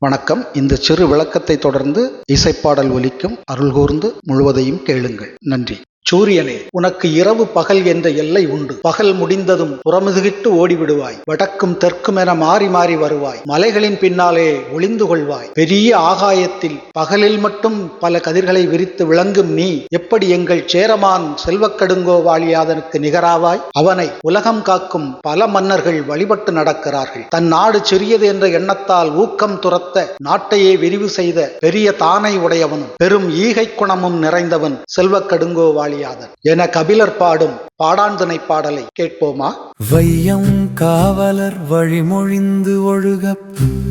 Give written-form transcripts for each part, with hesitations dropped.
வணக்கம். இந்த சிறு விளக்கத்தை தொடர்ந்து இசைப்பாடல் ஒலிக்கும். அருள்கூர்ந்து முழுவதையும் கேளுங்கள். நன்றி. சூரியனே, உனக்கு இரவு பகல் என்ற எல்லை உண்டு. பகல் முடிந்ததும் புறமுதுகிட்டு ஓடிவிடுவாய். வடக்கும் தெற்கும் என மாறி மாறி வருவாய். மலைகளின் பின்னாலே ஒளிந்து கொள்வாய். பெரிய ஆகாயத்தில் பகலில் மட்டும் பல கதிர்களை விரித்து விளங்கும் நீ எப்படி எங்கள் சேரமான் செல்வக்கடுங்கோவாளியாதனுக்கு நிகராவாய்? அவனை உலகம் காக்கும் பல மன்னர்கள் வழிபட்டு நடக்கிறார்கள். தன் நாடு சிறியது என்ற எண்ணத்தால் ஊக்கம் துரத்த நாட்டையே விரிவு செய்த பெரிய தானை உடையவனும் பெரும் ஈகை குணமும் நிறைந்தவன் செல்வக்கடுங்கோவாளி என கபிலர் பாடும் பாடாந்திணை பாடலை கேட்போமா? வையம் காவலர் வழிமொழிந்து ஒழுக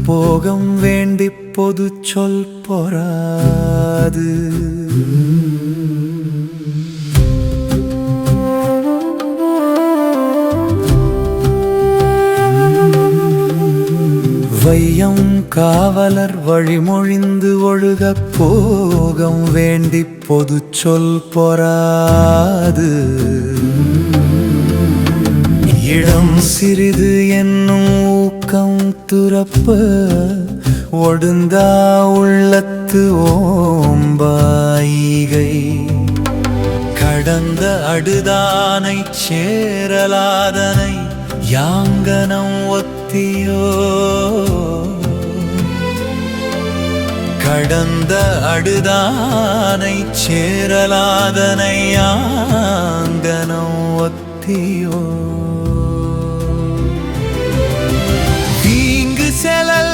போகம் வேண்டி பொது சொல் பொறாது. வையம் காவலர் வழிமொழிந்து ஒழுக போகம் வேண்டி பொது சொல் பொறாது. இடம் சிறிது என்னும் ஊக்கம் துறப்ப ஒடுந்தா உள்ளத்து ஓம்பாயிகை. கடந்த அடுதானை சேரலாதனை யாங்கனம் ஒத்தியோ. கடந்த அடுதானை சேரலாதனை யாங்கனம் ஒத்தியோ. தீங்கு செலல்